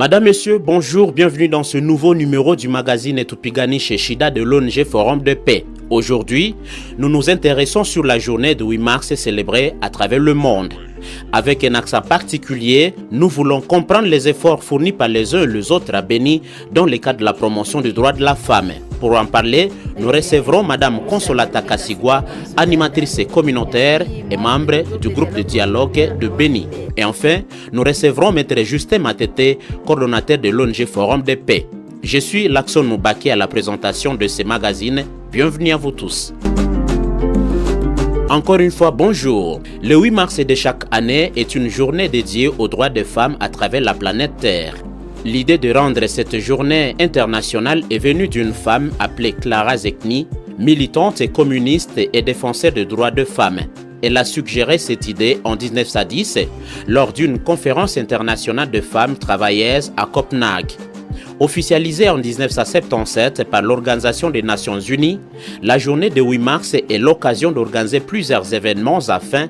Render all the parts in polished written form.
Madame, Messieurs, bonjour, bienvenue dans ce nouveau numéro du magazine Etupigani chez Shida de l'ONG Forum de Paix. Aujourd'hui, nous nous intéressons sur la journée de 8 mars célébrée à travers le monde. Avec un accent particulier, nous voulons comprendre les efforts fournis par les uns et les autres à Béni dans le cadre de la promotion du droit de la femme. Pour en parler, nous recevrons Madame Consolata Kassigwa, animatrice communautaire et membre du groupe de dialogue de Béni. Et enfin, nous recevrons Maître Justin Matete, coordonnateur de l'ONG Forum de Paix. Je suis Lakson Moubaki à la présentation de ce magazine. Bienvenue à vous tous. Encore une fois, bonjour. Le 8 mars de chaque année est une journée dédiée aux droits des femmes à travers la planète Terre. L'idée de rendre cette journée internationale est venue d'une femme appelée Clara Zetkin, militante et communiste et défenseur des droits des femmes. Elle a suggéré cette idée en 1910 lors d'une conférence internationale de femmes travailleuses à Copenhague. Officialisée en 1977 par l'Organisation des Nations Unies, la journée de 8 mars est l'occasion d'organiser plusieurs événements afin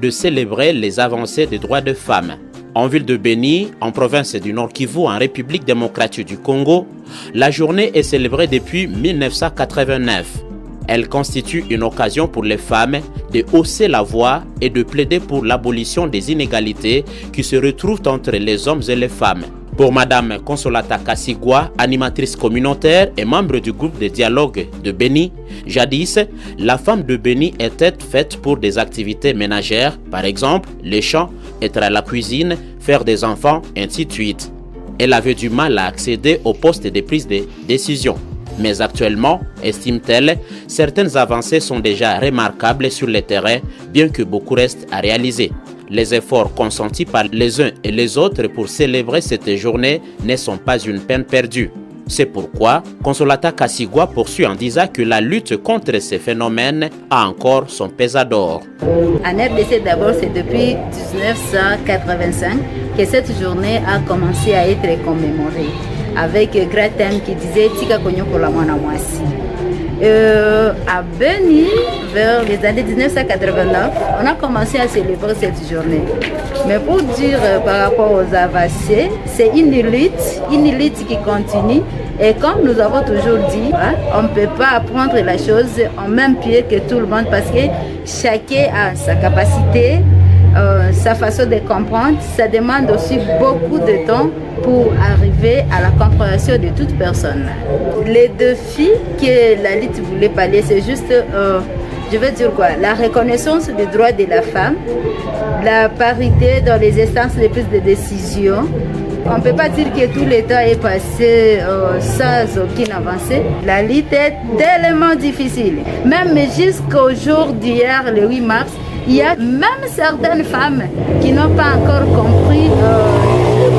de célébrer les avancées des droits des femmes. En ville de Béni, en province du Nord Kivu, en République démocratique du Congo, la journée est célébrée depuis 1989. Elle constitue une occasion pour les femmes de hausser la voix et de plaider pour l'abolition des inégalités qui se retrouvent entre les hommes et les femmes. Pour Madame Consolata Kassigwa, animatrice communautaire et membre du groupe de dialogue de Béni, jadis, la femme de Béni était faite pour des activités ménagères, par exemple les champs, être à la cuisine, faire des enfants, ainsi de suite. Elle avait du mal à accéder au poste de prise de décision. Mais actuellement, estime-t-elle, certaines avancées sont déjà remarquables sur le terrain, bien que beaucoup reste à réaliser. Les efforts consentis par les uns et les autres pour célébrer cette journée ne sont pas une peine perdue. C'est pourquoi Consolata Kassigwa poursuit en disant que la lutte contre ces phénomènes a encore son pesant d'or. En RDC d'abord, c'est depuis 1985 que cette journée a commencé à être commémorée, avec un grand thème qui disait Tika Konyoko la Mwana Mwasi. À Béni, vers les années 1989, on a commencé à célébrer cette journée. Mais pour dire par rapport aux avancées, c'est une lutte qui continue. Et comme nous avons toujours dit, on ne peut pas apprendre la chose en même pied que tout le monde parce que chacun a sa capacité, sa façon de comprendre. Ça demande aussi beaucoup de temps pour arriver à la compréhension de toute personne. Les défis que la lutte voulait parler, c'est juste, je veux dire quoi, la reconnaissance des droits de la femme, la parité dans les instances de prise de décision. On ne peut pas dire que tout le temps est passé sans aucune avancée. La lutte est tellement difficile. Même jusqu'au jour d'hier, le 8 mars, il y a même certaines femmes qui n'ont pas encore compris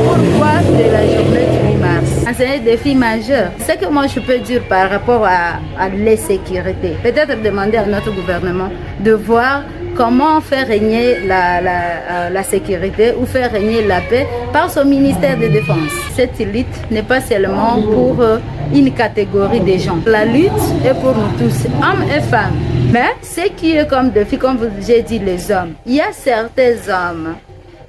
pourquoi de la journée du 8 mars. C'est un défi majeur. Ce que moi je peux dire par rapport à l'insécurité, peut-être demander à notre gouvernement de voir comment faire régner la sécurité ou faire régner la paix par son ministère de Défense. Cette lutte n'est pas seulement pour une catégorie de gens. La lutte est pour nous tous, hommes et femmes. Mais ce qui est comme défi, comme j'ai dit, les hommes, il y a certains hommes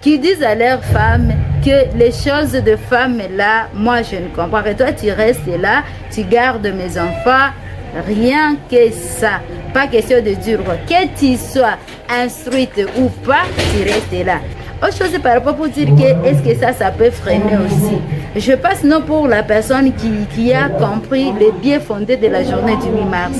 qui disent à leurs femmes que les choses de femmes là, moi je ne comprends pas. Et toi tu restes là, tu gardes mes enfants, rien que ça. Pas question de dire que tu sois instruite ou pas, tu restes là. Autre chose par rapport pour dire que est-ce que ça peut freiner aussi. Je passe non pour la personne qui a compris le bien fondé de la journée du 8 mars.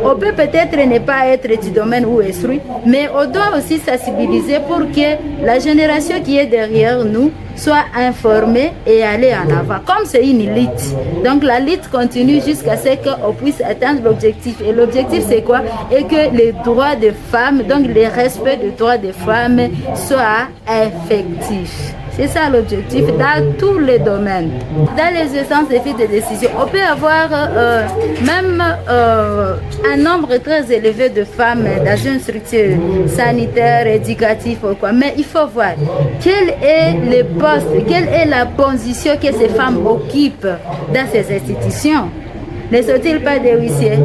On peut peut-être ne pas être du domaine ou instruit, mais on doit aussi sensibiliser pour que la génération qui est derrière nous soit informée et aller en avant. Comme c'est une lutte, donc la lutte continue jusqu'à ce qu'on puisse atteindre l'objectif. Et l'objectif c'est quoi? Et que les droits des femmes, donc le respect des droits des femmes soit effectif. C'est ça l'objectif dans tous les domaines. Dans les instances de prise de décision, on peut avoir même un nombre très élevé de femmes dans une structure sanitaire, éducative ou quoi. Mais il faut voir quel est le poste, quelle est la position que ces femmes occupent dans ces institutions. Ne sont-ils pas des huissiers?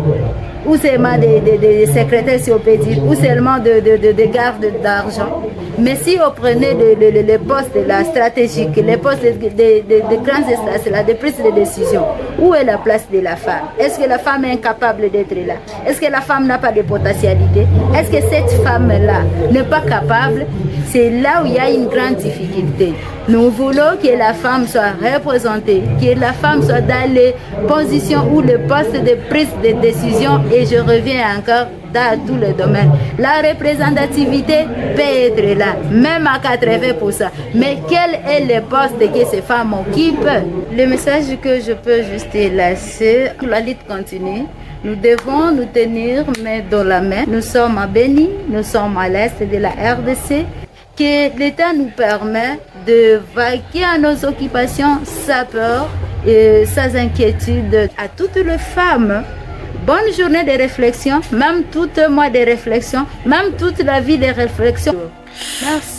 Ou seulement des secrétaires, si on peut dire, ou seulement de gardes d'argent. Mais si on prenait les postes là, stratégiques, les postes de grandes instances, là, de prise de décision, où est la place de la femme? Est-ce que la femme est incapable d'être là? Est-ce que la femme n'a pas de potentialité? Est-ce que cette femme-là n'est pas capable? C'est là où il y a une grande difficulté. Nous voulons que la femme soit représentée, que la femme soit dans les positions ou les postes de prise de décision, et je reviens encore dans tous les domaines. La représentativité peut être là, même à 80%. Mais quel est le poste que ces femmes occupent? Le message que je peux juste lâcher, la lutte continue. Nous devons nous tenir main dans la main. Nous sommes à Béni, nous sommes à l'est de la RDC. Que l'État nous permet de vaquer à nos occupations sans peur et sans inquiétude. À toutes les femmes, bonne journée de réflexion, même tout un mois de réflexion, même toute la vie de réflexion. Merci.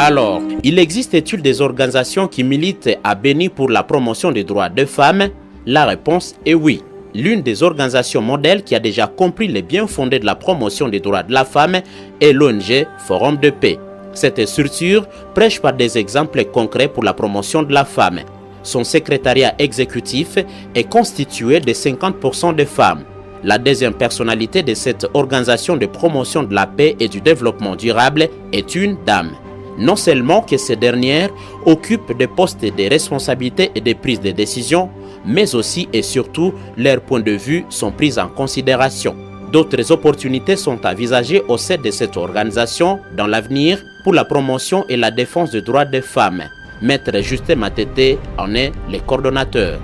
Alors, il existe-t-il des organisations qui militent à Béni pour la promotion des droits des femmes? La réponse est oui. L'une des organisations modèles qui a déjà compris les bien-fondés de la promotion des droits de la femme est l'ONG Forum de paix. Cette structure prêche par des exemples concrets pour la promotion de la femme. Son secrétariat exécutif est constitué de 50% de femmes. La deuxième personnalité de cette organisation de promotion de la paix et du développement durable est une dame. Non seulement que ces dernières occupent des postes de responsabilité et de prise de décision, mais aussi et surtout leurs points de vue sont pris en considération. D'autres opportunités sont envisagées au sein de cette organisation dans l'avenir pour la promotion et la défense des droits des femmes. Maître Justin Matete en est le coordonnateur.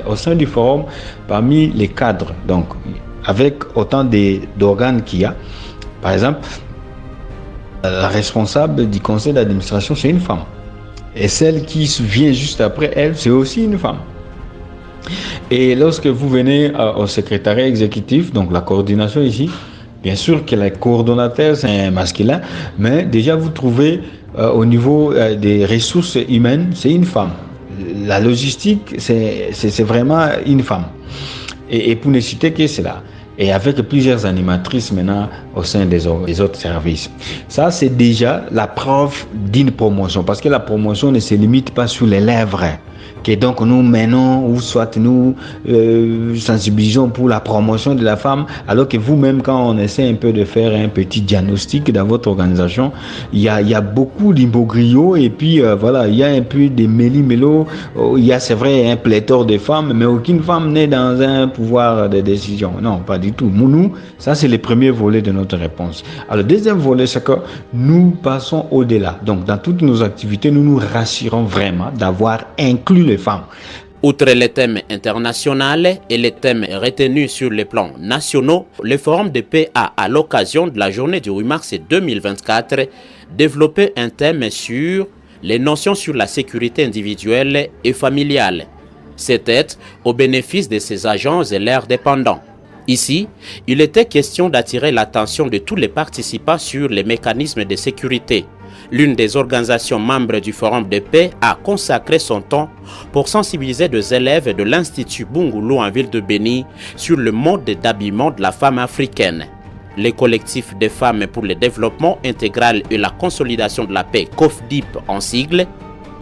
Au sein du forum, parmi les cadres, donc avec autant d'organes qu'il y a, par exemple, la responsable du conseil d'administration, c'est une femme. Et celle qui vient juste après elle, c'est aussi une femme. Et lorsque vous venez au secrétariat exécutif, donc la coordination ici, bien sûr que le coordonnateur, c'est un masculin, mais déjà vous trouvez au niveau des ressources humaines, c'est une femme. La logistique, c'est vraiment une femme. Et pour ne citer que cela. Et avec plusieurs animatrices maintenant au sein des autres services. Ça, c'est déjà la preuve d'une promotion, parce que la promotion ne se limite pas sur les lèvres. Que donc nous menons ou soit nous sensibilisons pour la promotion de la femme, alors que vous-même, quand on essaie un peu de faire un petit diagnostic dans votre organisation, il y a beaucoup d'imbroglio et puis voilà, il y a un peu de méli-mélo, il y a, c'est vrai, un pléthore de femmes, mais aucune femme n'est dans un pouvoir de décision. Non, pas du tout. Nous, ça c'est le premier volet de notre réponse. Alors le deuxième volet, c'est que nous passons au-delà. Donc dans toutes nos activités, nous nous rassurons vraiment d'avoir inclus les femmes. Outre les thèmes internationaux et les thèmes retenus sur les plans nationaux, le Forum de paix a, à l'occasion de la journée du 8 mars 2024, développé un thème sur les notions sur la sécurité individuelle et familiale. C'était au bénéfice de ses agents et leurs dépendants. Ici, il était question d'attirer l'attention de tous les participants sur les mécanismes de sécurité. L'une des organisations membres du Forum de paix a consacré son temps pour sensibiliser des élèves de l'Institut Bungulu en ville de Béni sur le mode d'habillement de la femme africaine. Les collectifs des femmes pour le développement intégral et la consolidation de la paix, COFDIP en sigle,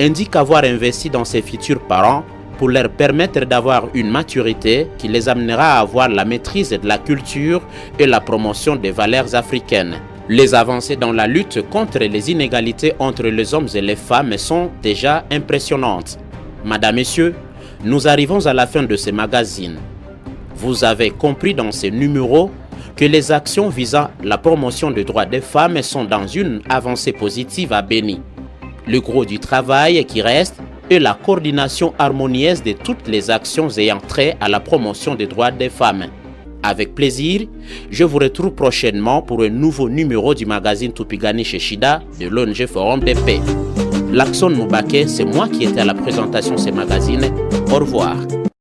indiquent avoir investi dans ses futurs parents pour leur permettre d'avoir une maturité qui les amènera à avoir la maîtrise de la culture et la promotion des valeurs africaines. Les avancées dans la lutte contre les inégalités entre les hommes et les femmes sont déjà impressionnantes. Madame, Messieurs, nous arrivons à la fin de ce magazine. Vous avez compris dans ce numéro que les actions visant la promotion des droits des femmes sont dans une avancée positive à Béni. Le gros du travail qui reste est la coordination harmonieuse de toutes les actions ayant trait à la promotion des droits des femmes. Avec plaisir, je vous retrouve prochainement pour un nouveau numéro du magazine Tupigani chez Shida de l'ONG Forum de paix. Lakson Moubake, c'est moi qui étais à la présentation de ce magazine. Au revoir.